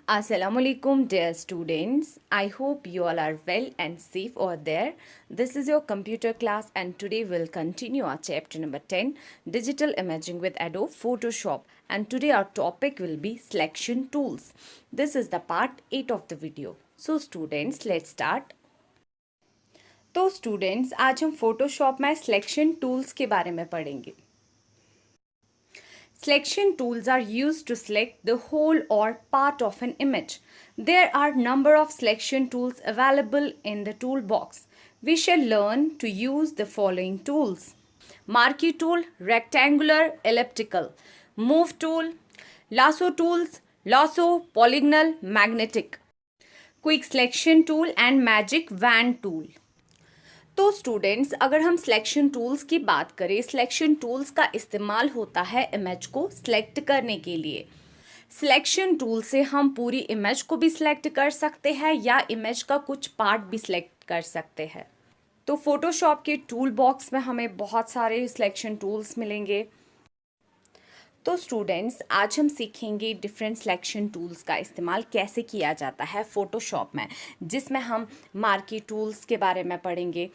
Assalamualaikum dear students. I hope you all are well and safe over there. This is your computer class and today we'll continue our chapter number 10, Digital Imaging with Adobe Photoshop. And today our topic will be selection tools. This is the part 8 of the video. So students, let's start. तो students आज हम Photoshop में selection tools के बारे में पढ़ेंगे. Selection tools are used to select the whole or part of an image. There are number of selection tools available in the toolbox. We shall learn to use the following tools: Marquee tool, rectangular, elliptical; Move tool, lasso tools, lasso, polygonal, magnetic; Quick selection tool and magic wand tool. तो students, अगर हम selection tools की बात करें, selection tools का इस्तेमाल होता है इमेज को सिलेक्ट करने के लिए. सिलेक्शन टूल से हम पूरी इमेज को भी सिलेक्ट कर सकते हैं या इमेज का कुछ पार्ट भी सिलेक्ट कर सकते हैं. तो फोटोशॉप के टूल बॉक्स में हमें बहुत सारे सिलेक्शन टूल्स मिलेंगे. तो स्टूडेंट्स, आज हम सीखेंगे डिफरेंट सिलेक्शन टूल्स का इस्तेमाल कैसे किया जाता है फ़ोटोशॉप में, जिसमें हम मार्की टूल्स के बारे में पढ़ेंगे.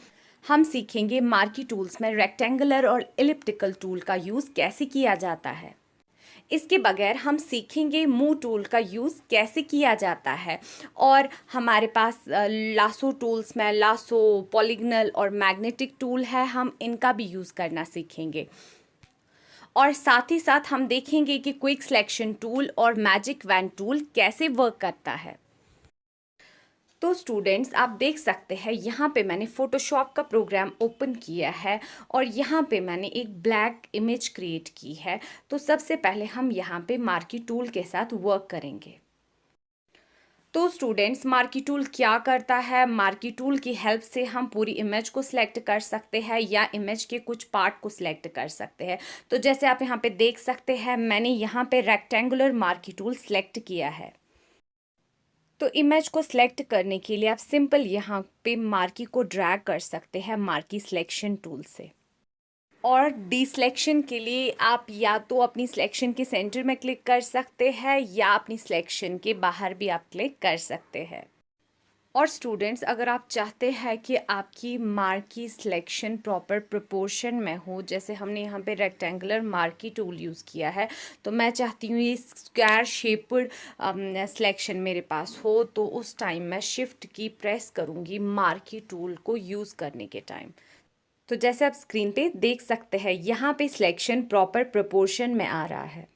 हम सीखेंगे मार्की टूल्स में रेक्टेंगुलर और एलिप्टिकल टूल का यूज़ कैसे किया जाता है. इसके बगैर हम सीखेंगे मूव टूल का यूज़ कैसे किया जाता है. और हमारे पास लासो टूल्स में लासो, पॉलीगनल और मैग्नेटिक टूल है, हम इनका भी यूज़ करना सीखेंगे. और साथ ही साथ हम देखेंगे कि क्विक सिलेक्शन टूल और मैजिक वैन टूल कैसे वर्क करता है. तो स्टूडेंट्स, आप देख सकते हैं यहाँ पे मैंने फ़ोटोशॉप का प्रोग्राम ओपन किया है और यहाँ पे मैंने एक ब्लैक इमेज क्रिएट की है. तो सबसे पहले हम यहाँ पे मार्की टूल के साथ वर्क करेंगे. तो स्टूडेंट्स, मार्की टूल क्या करता है? मार्की टूल की हेल्प से हम पूरी इमेज को सिलेक्ट कर सकते हैं या इमेज के कुछ पार्ट को सिलेक्ट कर सकते हैं. तो जैसे आप यहाँ पे देख सकते हैं, मैंने यहाँ पे रेक्टेंगुलर मार्की टूल सिलेक्ट किया है. तो इमेज को सिलेक्ट करने के लिए आप सिंपल यहाँ पे मार्की को ड्रैग कर सकते हैं मार्की सिलेक्शन टूल से. और डी सिलेक्शन के लिए आप या तो अपनी सिलेक्शन के सेंटर में क्लिक कर सकते हैं या अपनी सिलेक्शन के बाहर भी आप क्लिक कर सकते हैं. और स्टूडेंट्स, अगर आप चाहते हैं कि आपकी मार्की सिलेक्शन प्रॉपर प्रोपोर्शन में हो, जैसे हमने यहाँ पे रेक्टेंगुलर मार्की टूल यूज़ किया है, तो मैं चाहती हूँ ये स्क्वायर शेप्ड सिलेक्शन मेरे पास हो, तो उस टाइम मैं शिफ्ट की प्रेस करूँगी मार्की टूल को यूज़ करने के टाइम. तो जैसे आप स्क्रीन पे देख सकते हैं, यहाँ पे सिलेक्शन प्रॉपर प्रोपोर्शन में आ रहा है.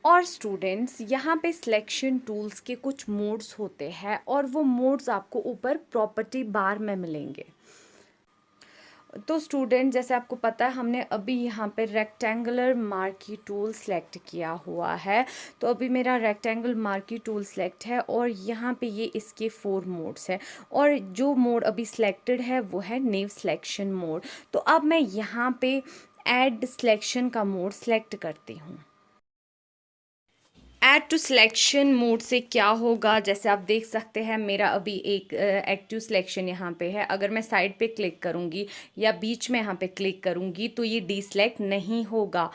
और स्टूडेंट्स, यहाँ पे सिलेक्शन टूल्स के कुछ मोड्स होते हैं और वो मोड्स आपको ऊपर प्रॉपर्टी बार में मिलेंगे. तो स्टूडेंट, जैसे आपको पता है, हमने अभी यहाँ पे रेक्टेंगुलर मार्की टूल सेलेक्ट किया हुआ है. तो अभी मेरा रेक्टेंगल मार्की टूल सेलेक्ट है और यहाँ पे ये इसके 4 मोड्स हैं. और जो मोड अभी सिलेक्टेड है वो है नेव सिलेक्शन मोड. तो अब मैं यहाँ पे ऐड सिलेक्शन का मोड सेलेक्ट करती हूँ. ऐड टू सिलेक्शन मोड से क्या होगा, जैसे आप देख सकते हैं, मेरा अभी एक एक्टिव सिलेक्शन यहाँ पे है. अगर मैं साइड पे क्लिक करूँगी या बीच में यहाँ पे क्लिक करूँगी तो ये डी सिलेक्ट नहीं होगा.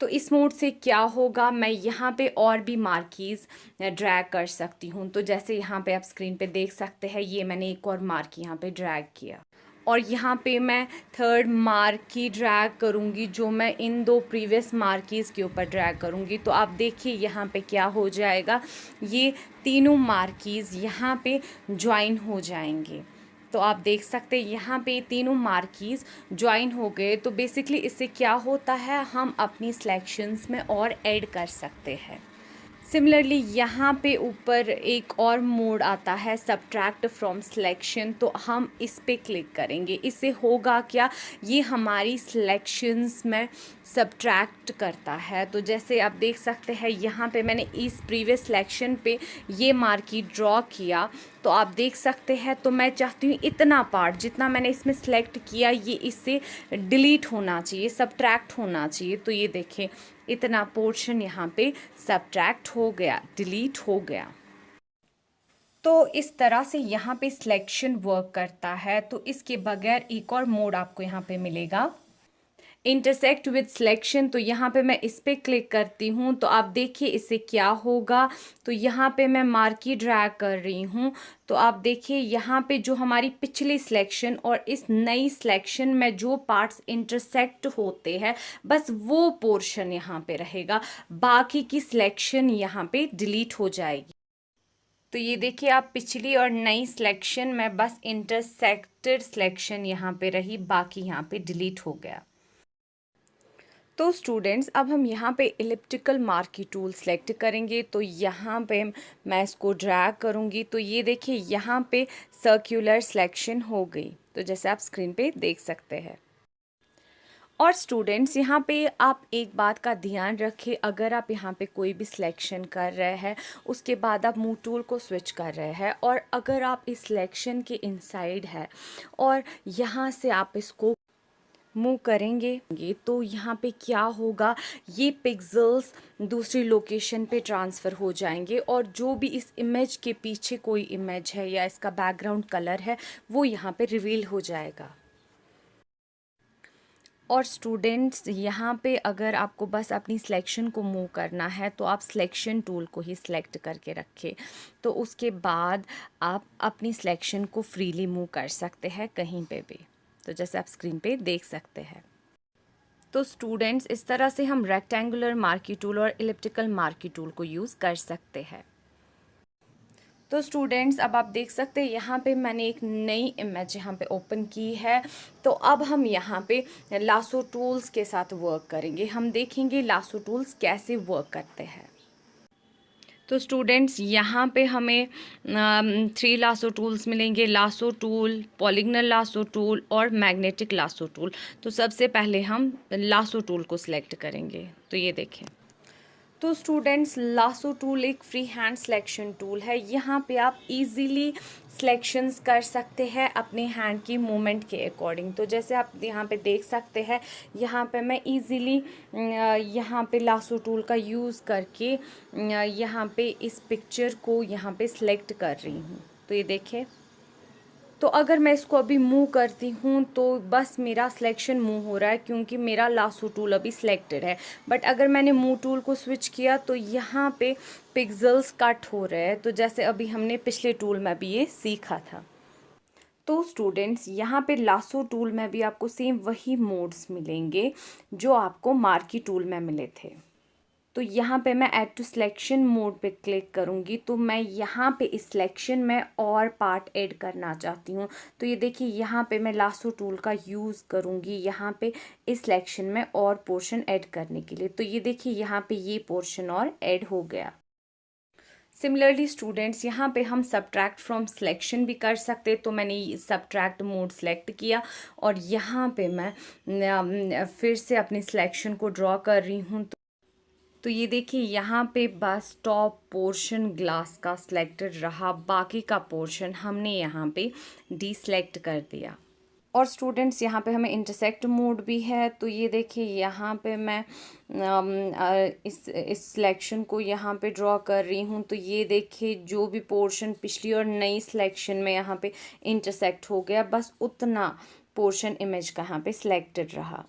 तो इस मोड से क्या होगा, मैं यहाँ पे और भी मार्कीज़ ड्रैग कर सकती हूँ. तो जैसे यहाँ पे आप स्क्रीन पे देख सकते हैं, ये मैंने एक और मार्की यहाँ पे ड्रैग किया और यहाँ पे मैं थर्ड मार्की ड्रैग करूँगी, जो मैं इन 2 प्रीवियस मार्कीज़ के ऊपर ड्रैग करूँगी. तो आप देखिए यहाँ पे क्या हो जाएगा, ये तीनों मार्कीज़ यहाँ पे ज्वाइन हो जाएंगे. तो आप देख सकते हैं यहाँ पे तीनों मार्कीज़ ज्वाइन हो गए. तो बेसिकली इससे क्या होता है, हम अपनी सिलेक्शंस में और ऐड कर सकते हैं. सिमिलरली यहाँ पे ऊपर एक और मोड आता है सब्ट्रैक्ट फ्रॉम सिलेक्शन. तो हम इस पे क्लिक करेंगे. इससे होगा क्या, ये हमारी सिलेक्शंस में सब्ट्रैक्ट करता है. तो जैसे आप देख सकते हैं, यहाँ पे मैंने इस प्रीवियस सिलेक्शन पे ये मार्की ड्रॉ किया. तो आप देख सकते हैं, तो मैं चाहती हूँ इतना पार्ट जितना मैंने इसमें सेलेक्ट किया, ये इससे डिलीट होना चाहिए, सब्ट्रैक्ट होना चाहिए. तो ये देखें, इतना पोर्शन यहाँ पे सब्ट्रैक्ट हो गया, डिलीट हो गया. तो इस तरह से यहाँ पे सिलेक्शन वर्क करता है. तो इसके बगैर एक और मोड आपको यहाँ पे मिलेगा, इंटरसेक्ट विद सिलेक्शन, तो यहाँ पे मैं इस पे क्लिक करती हूँ तो आप देखिए इससे क्या होगा। तो यहाँ पे मैं मार्की ड्रैग कर रही हूँ तो आप देखिए यहाँ पे जो हमारी पिछली सिलेक्शन और इस नई सिलेक्शन में जो पार्ट्स इंटरसेक्ट होते हैं बस वो पोर्शन यहाँ पे रहेगा, बाकी की सिलेक्शन यहाँ पे डिलीट हो जाएगी। तो ये देखिए आप पिछली और नई सिलेक्शन में बस इंटरसेक्टेड सिलेक्शन यहाँ पे रही, बाकी यहाँ पे डिलीट हो गया। तो स्टूडेंट्स अब हम यहाँ पे इलिप्टिकल मार्की टूल सेलेक्ट करेंगे। तो यहाँ पे मैं इसको ड्रैग करूँगी तो ये देखिए यहाँ पे सर्कुलर सिलेक्शन हो गई, तो जैसे आप स्क्रीन पे देख सकते हैं। और स्टूडेंट्स यहाँ पे आप एक बात का ध्यान रखें, अगर आप यहाँ पे कोई भी सिलेक्शन कर रहे हैं उसके बाद आप मूव टूल को स्विच कर रहे हैं और अगर आप इस सिलेक्शन के इनसाइड है और यहाँ से आप इसको मूव करेंगे तो यहाँ पे क्या होगा, ये पिक्सेल्स दूसरी लोकेशन पे ट्रांसफ़र हो जाएंगे और जो भी इस इमेज के पीछे कोई इमेज है या इसका बैकग्राउंड कलर है वो यहाँ पे रिवील हो जाएगा। और स्टूडेंट्स यहाँ पे अगर आपको बस अपनी सिलेक्शन को मूव करना है तो आप सिलेक्शन टूल को ही सिलेक्ट करके रखें, तो उसके बाद आप अपनी सिलेक्शन को फ्रीली मूव कर सकते हैं कहीं पे भी, तो जैसे आप स्क्रीन पे देख सकते हैं। तो स्टूडेंट्स इस तरह से हम रेक्टेंगुलर मार्की टूल और इलिप्टिकल मार्की टूल को यूज़ कर सकते हैं। तो स्टूडेंट्स अब आप देख सकते हैं यहाँ पे मैंने एक नई इमेज यहाँ पे ओपन की है। तो अब हम यहाँ पे लासो टूल्स के साथ वर्क करेंगे, हम देखेंगे लासो टूल्स कैसे वर्क करते हैं। तो स्टूडेंट्स यहाँ पे हमें 3 लासो टूल्स मिलेंगे, lasso tool, polygonal lasso tool और मैग्नेटिक लासो टूल। तो सबसे पहले हम लासो टूल को सिलेक्ट करेंगे, तो ये देखें। तो स्टूडेंट्स लासो टूल एक फ्री हैंड सिलेक्शन टूल है, यहाँ पे आप इजीली सिलेक्शंस कर सकते हैं अपने हैंड की मूवमेंट के अकॉर्डिंग। तो जैसे आप यहाँ पे देख सकते हैं यहाँ पे मैं इजीली यहाँ पे लासो टूल का यूज़ करके यहाँ पे इस पिक्चर को यहाँ पे सिलेक्ट कर रही हूँ, तो ये देखें। तो अगर मैं इसको अभी मूव करती हूँ तो बस मेरा सिलेक्शन मूव हो रहा है क्योंकि मेरा लासो टूल अभी सिलेक्टेड है, बट अगर मैंने मूव टूल को स्विच किया तो यहाँ पे पिक्सेल्स कट हो रहे हैं, तो जैसे अभी हमने पिछले टूल में भी ये सीखा था। तो स्टूडेंट्स यहाँ पे लासो टूल में भी आपको सेम वही मोड्स मिलेंगे जो आपको मार्की टूल में मिले थे। तो यहाँ पे मैं ऐड टू सिलेक्शन मोड पे क्लिक करूँगी, तो मैं यहाँ पे इस सिलेक्शन में और पार्ट ऐड करना चाहती हूँ। तो ये देखिए यहाँ पे मैं लासो टूल का यूज़ करूँगी यहाँ पे इस सिलेक्शन में और पोर्शन ऐड करने के लिए। तो ये देखिए यहाँ पे ये पोर्शन और ऐड हो गया। सिमिलरली स्टूडेंट्स यहाँ पे हम सब्ट्रैक्ट फ्रॉम सिलेक्शन भी कर सकते, तो मैंने सब्ट्रैक्ट मोड सेलेक्ट किया और यहाँ पे मैं फिर से अपनी सिलेक्शन को ड्रॉ कर रही हूँ। तो ये देखिए यहाँ पे बस टॉप पोर्शन ग्लास का सिलेक्टेड रहा, बाकी का पोर्शन हमने यहाँ पे डीसेलेक्ट कर दिया। और स्टूडेंट्स यहाँ पे हमें इंटरसेक्ट मोड भी है, तो ये देखिए यहाँ पे मैं इस सिलेक्शन को यहाँ पे ड्रॉ कर रही हूँ। तो ये देखिए जो भी पोर्शन पिछली और नई सिलेक्शन में यहाँ पे इंटरसेक्ट हो गया बस उतना पोर्शन इमेज का यहाँ पे सिलेक्टेड रहा।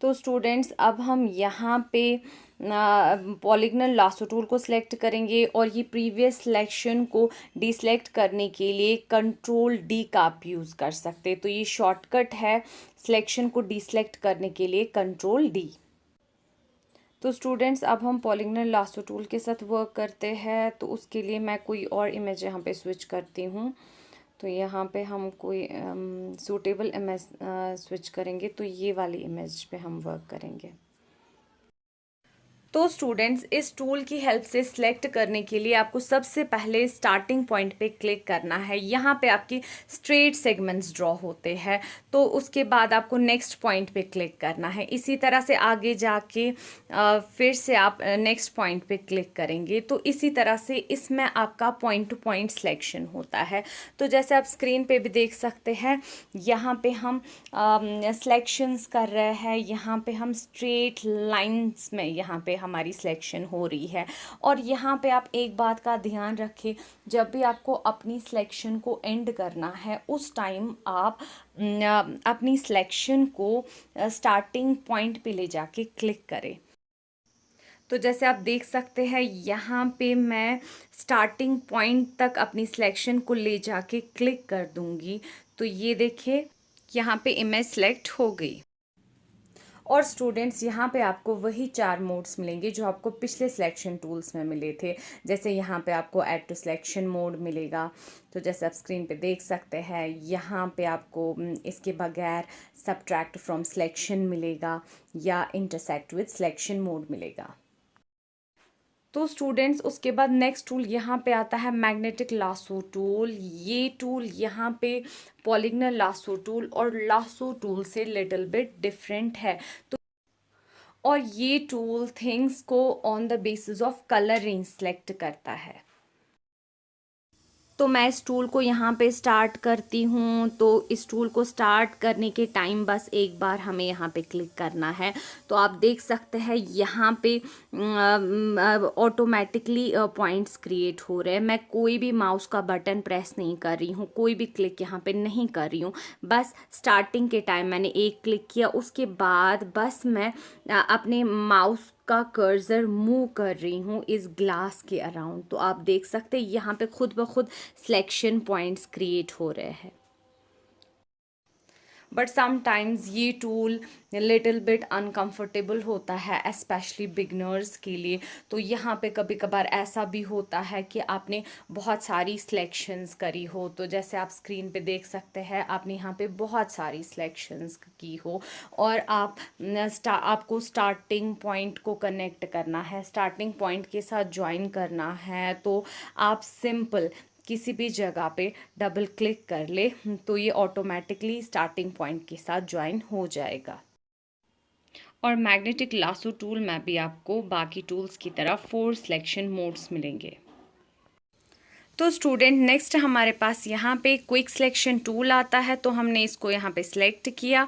तो स्टूडेंट्स अब हम यहाँ पे पॉलीगनल लासो टूल को सिलेक्ट करेंगे और ये प्रीवियस सिलेक्शन को डिसेलेक्ट करने के लिए कंट्रोल डी का आप यूज़ कर सकते हैं। तो ये शॉर्टकट है सिलेक्शन को डिसेलेक्ट करने के लिए, कंट्रोल डी। तो स्टूडेंट्स अब हम पॉलीगनल लासो टूल के साथ वर्क करते हैं, तो उसके लिए मैं कोई और इमेज यहाँ पे स्विच करती हूँ। तो यहाँ पे हम कोई सूटेबल इमेज स्विच करेंगे, तो ये वाली इमेज पे हम वर्क करेंगे। तो स्टूडेंट्स इस टूल की हेल्प से सिलेक्ट करने के लिए आपको सबसे पहले स्टार्टिंग पॉइंट पे क्लिक करना है। यहाँ पे आपकी स्ट्रेट सेगमेंट्स ड्रॉ होते हैं, तो उसके बाद आपको नेक्स्ट पॉइंट पे क्लिक करना है। इसी तरह से आगे जाके फिर से आप नेक्स्ट पॉइंट पे क्लिक करेंगे, तो इसी तरह से इसमें आपका पॉइंट टू पॉइंट सिलेक्शन होता है। तो जैसे आप स्क्रीन पे भी देख सकते हैं यहाँ पे हम सिलेक्शंस कर रहे हैं, यहाँ पे हम स्ट्रेट लाइन्स में यहाँ पे हमारी सिलेक्शन हो रही है। और यहाँ पे आप एक बात का ध्यान रखें, जब भी आपको अपनी सिलेक्शन को एंड करना है उस टाइम आप अपनी सिलेक्शन को स्टार्टिंग पॉइंट पे ले जाके क्लिक करें। तो जैसे आप देख सकते हैं यहाँ पे मैं स्टार्टिंग पॉइंट तक अपनी सिलेक्शन को ले जाके क्लिक कर दूंगी, तो ये देखिए यहाँ पे इमेज सेलेक्ट हो गई। और स्टूडेंट्स यहाँ पे आपको वही 4 मोड्स मिलेंगे जो आपको पिछले सिलेक्शन टूल्स में मिले थे। जैसे यहाँ पे आपको ऐड टू सिलेक्शन मोड मिलेगा, तो जैसे आप स्क्रीन पे देख सकते हैं यहाँ पे आपको इसके बगैर सबट्रैक्ट फ्रॉम सिलेक्शन मिलेगा या इंटरसेक्ट विद सिलेक्शन मोड मिलेगा। तो स्टूडेंट्स उसके बाद नेक्स्ट टूल यहाँ पे आता है मैग्नेटिक लासो टूल। ये टूल यहाँ पे पॉलीगनल लासो टूल और लासो टूल से लिटिल बिट डिफरेंट है। तो और ये टूल थिंग्स को on the basis of colour range select करता है। तो मैं इस टूल को यहाँ पे स्टार्ट करती हूँ। तो इस टूल को स्टार्ट करने के टाइम बस एक बार हमें यहाँ पे क्लिक करना है। तो आप देख सकते हैं यहाँ पे ऑटोमेटिकली पॉइंट्स क्रिएट हो रहे हैं। मैं कोई भी माउस का बटन प्रेस नहीं कर रही हूँ, कोई भी क्लिक यहाँ पे नहीं कर रही हूँ। बस स्टार्टिंग के टाइम मैंने एक क्लिक किया, उसके बाद बस मैं अपने माउस का कर्सर मूव कर रही हूँ इस ग्लास के अराउंड। तो आप देख सकते हैं यहाँ पे खुद ब खुद सिलेक्शन पॉइंट्स क्रिएट हो रहे हैं। बट समटाइम्स ये टूल लिटिल बिट अनकंफर्टेबल होता है, स्पेशली बिगनर्स के लिए। तो यहाँ पे कभी कभार ऐसा भी होता है कि आपने बहुत सारी सिलेक्शंस करी हो, तो जैसे आप स्क्रीन पे देख सकते हैं आपने यहाँ पे बहुत सारी सिलेक्शंस की हो और आपको स्टार्टिंग पॉइंट को कनेक्ट करना है, स्टार्टिंग पॉइंट के साथ ज्वाइन करना है। तो आप सिंपल किसी भी जगह पे डबल क्लिक कर ले तो ये ऑटोमेटिकली स्टार्टिंग पॉइंट के साथ ज्वाइन हो जाएगा। और मैग्नेटिक लासो टूल में भी आपको बाकी टूल्स की तरह 4 सिलेक्शन मोड्स मिलेंगे। तो स्टूडेंट नेक्स्ट हमारे पास यहाँ पे क्विक सिलेक्शन टूल आता है, तो हमने इसको यहाँ पे सिलेक्ट किया।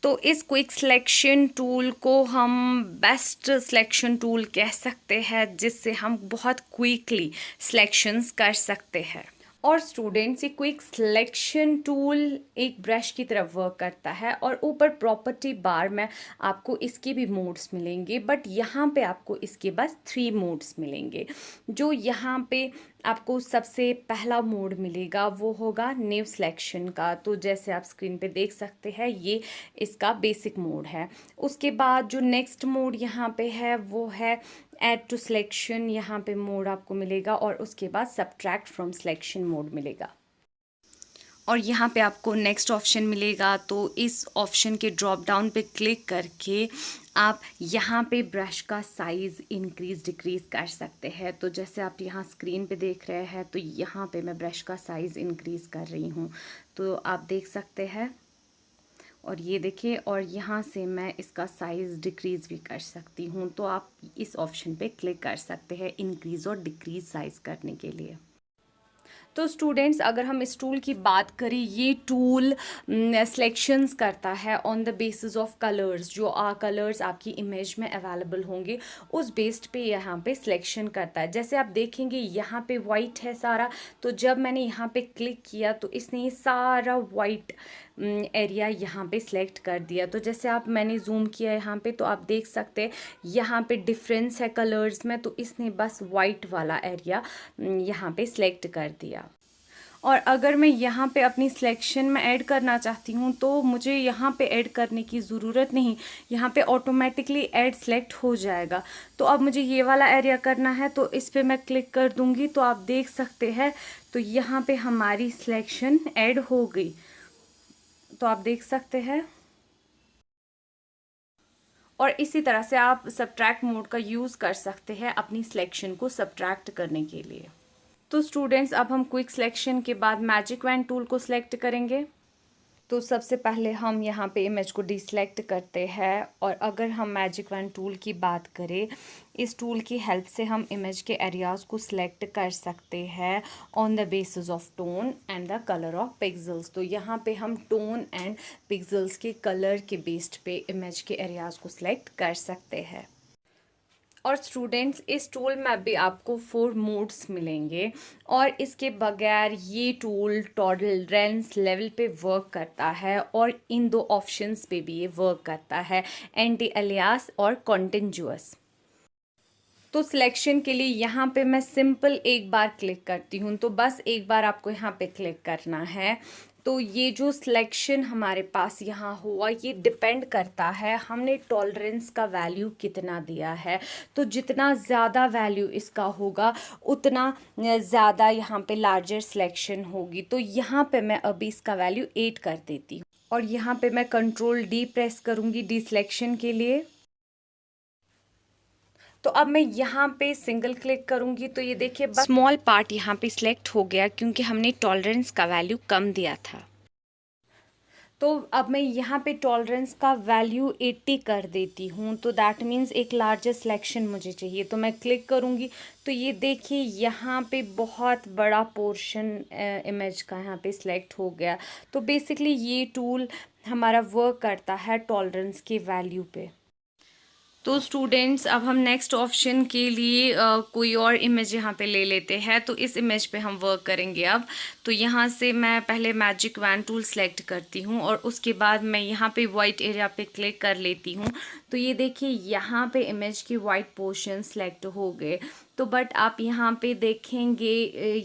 तो इस क्विक सिलेक्शन टूल को हम बेस्ट सिलेक्शन टूल कह सकते हैं, जिससे हम बहुत क्विकली सिलेक्शंस कर सकते हैं। और स्टूडेंट्स ये क्विक सिलेक्शन टूल एक ब्रश की तरफ वर्क करता है और ऊपर प्रॉपर्टी बार में आपको इसके भी मोड्स मिलेंगे, बट यहाँ पे आपको इसके बस 3 मोड्स मिलेंगे। जो यहाँ पे आपको सबसे पहला मोड मिलेगा वो होगा न्यू सिलेक्शन का। तो जैसे आप स्क्रीन पे देख सकते हैं ये इसका बेसिक मोड है। उसके बाद जो नेक्स्ट मोड यहाँ पे है वो है ऐड टू सिलेक्शन, यहाँ पे मोड आपको मिलेगा और उसके बाद सबट्रैक्ट फ्रॉम सिलेक्शन मोड मिलेगा। और यहाँ पे आपको नेक्स्ट ऑप्शन मिलेगा, तो इस ऑप्शन के ड्रॉप डाउन पे क्लिक करके आप यहाँ पे ब्रश का साइज़ इंक्रीज़ डिक्रीज़ कर सकते हैं। तो जैसे आप यहाँ स्क्रीन पे देख रहे हैं तो यहाँ पे मैं ब्रश का साइज़ इंक्रीज़ कर रही हूँ, तो आप देख सकते हैं। और ये देखिए, और यहाँ से मैं इसका साइज़ डिक्रीज़ भी कर सकती हूँ। तो आप इस ऑप्शन पे क्लिक कर सकते हैं इंक्रीज़ और डिक्रीज़ साइज़ करने के लिए। तो स्टूडेंट्स अगर हम इस टूल की बात करें, ये टूल सिलेक्शंस करता है on the basis of colours. जो कलर्स आपकी इमेज में अवेलेबल होंगे उस बेस्ड पे यहाँ पे सिलेक्शन करता है। जैसे आप देखेंगे यहाँ पे वाइट है सारा, तो जब मैंने यहाँ पे क्लिक किया तो इसने ये सारा वाइट एरिया यहाँ पे सिलेक्ट कर दिया। तो जैसे आप मैंने जूम किया यहाँ पे तो आप देख सकते हैं यहाँ पे डिफरेंस है कलर्स में, तो इसने बस वाइट वाला एरिया यहाँ पे सिलेक्ट कर दिया। और अगर मैं यहाँ पे अपनी सिलेक्शन में ऐड करना चाहती हूँ तो मुझे यहाँ पे ऐड करने की ज़रूरत नहीं, यहाँ पे ऑटोमेटिकली ऐड सेलेक्ट हो जाएगा। तो अब मुझे ये वाला एरिया करना है तो इस पर मैं क्लिक कर दूँगी, तो आप देख सकते हैं तो यहाँ पे हमारी सिलेक्शन ऐड हो गई। तो आप देख सकते हैं। और इसी तरह से आप सबट्रैक्ट मोड का यूज़ कर सकते हैं अपनी सिलेक्शन को सबट्रैक्ट करने के लिए। तो स्टूडेंट्स अब हम क्विक सिलेक्शन के बाद मैजिक वैन टूल को सिलेक्ट करेंगे। तो सबसे पहले हम यहाँ पे इमेज को डिसेलेक्ट करते हैं। और अगर हम मैजिक वैन टूल की बात करें, इस टूल की हेल्प से हम इमेज के एरियाज़ को सिलेक्ट कर सकते हैं on the basis of tone and the colour of pixels. तो यहाँ पे हम टोन एंड पिक्सेल्स के कलर के बेस्ड पे इमेज के एरियाज़ को सिलेक्ट कर सकते हैं। और स्टूडेंट्स इस टूल में भी आपको 4 मोड्स मिलेंगे और इसके बगैर ये टूल टॉलरेंस लेवल पे वर्क करता है और इन 2 ऑप्शंस पे भी ये वर्क करता है, एंटी अलियास और कॉन्टिन्यूअस। तो सिलेक्शन के लिए यहाँ पे मैं सिंपल एक बार क्लिक करती हूँ, तो बस एक बार आपको यहाँ पे क्लिक करना है। तो ये जो सिलेक्शन हमारे पास यहाँ हुआ ये डिपेंड करता है हमने टॉलरेंस का वैल्यू कितना दिया है। तो जितना ज़्यादा वैल्यू इसका होगा उतना ज़्यादा यहाँ पे लार्जर सिलेक्शन होगी। तो यहाँ पे मैं अभी इसका वैल्यू 8 कर देती हूँ और यहाँ पे मैं कंट्रोल डी प्रेस करूँगी डी सिलेक्शन के लिए। तो अब मैं यहाँ पे सिंगल क्लिक करूँगी तो ये देखिए स्मॉल पार्ट यहाँ पे सिलेक्ट हो गया क्योंकि हमने टॉलरेंस का वैल्यू कम दिया था। तो अब मैं यहाँ पे टॉलरेंस का वैल्यू 80 कर देती हूँ, तो दैट मीन्स एक लार्जर सिलेक्शन मुझे चाहिए। तो मैं क्लिक करूँगी तो ये देखिए यहाँ पे बहुत बड़ा पोर्शन इमेज का यहाँ पे सिलेक्ट हो गया। तो बेसिकली ये टूल हमारा वर्क करता है टॉलरेंस के वैल्यू पे। तो स्टूडेंट्स अब हम नेक्स्ट ऑप्शन के लिए कोई और इमेज यहाँ पे ले लेते हैं। तो इस इमेज पे हम वर्क करेंगे अब। तो यहाँ से मैं पहले मैजिक वैन टूल सेलेक्ट करती हूँ और उसके बाद मैं यहाँ पे वाइट एरिया पे क्लिक कर लेती हूँ। तो ये देखिए यहाँ पे इमेज की वाइट पोर्शन सेलेक्ट हो गए। तो बट आप यहाँ पे देखेंगे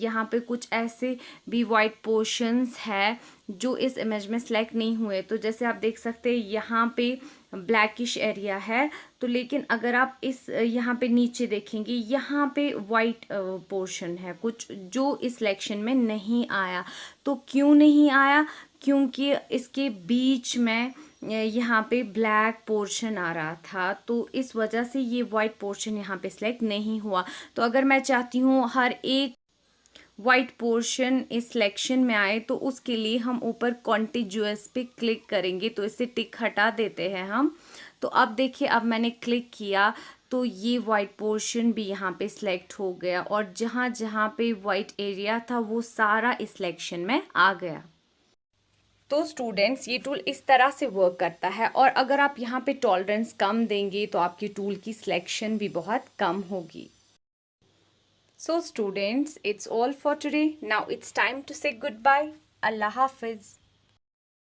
यहाँ पे कुछ ऐसे भी वाइट पोर्शंस है जो इस इमेज में सेलेक्ट नहीं हुए। तो जैसे आप देख सकते हैं यहाँ पे ब्लैकिश एरिया है। तो लेकिन अगर आप इस यहाँ पे नीचे देखेंगे यहाँ पे वाइट पोर्शन है कुछ जो इस सिलेक्शन में नहीं आया। तो क्यों नहीं आया? क्योंकि इसके बीच में यहाँ पे ब्लैक पोर्शन आ रहा था, तो इस वजह से ये वाइट पोर्शन यहाँ पे सिलेक्ट नहीं हुआ। तो अगर मैं चाहती हूँ हर एक वाइट पोर्शन इस सिलेक्शन में आए तो उसके लिए हम ऊपर कॉन्टिन्यूअस पे क्लिक करेंगे। तो इसे टिक हटा देते हैं हम। तो अब देखिए अब मैंने क्लिक किया तो ये वाइट पोर्शन भी यहाँ पे सिलेक्ट हो गया और जहाँ जहाँ पे वाइट एरिया था वो सारा इस सिलेक्शन में आ गया। तो स्टूडेंट्स ये टूल इस तरह से वर्क करता है और अगर आप यहाँ पे टॉलरेंस कम देंगे तो आपकी टूल की सिलेक्शन भी बहुत कम होगी। So students, it's all for today. Now it's time to say goodbye. Allah Hafiz.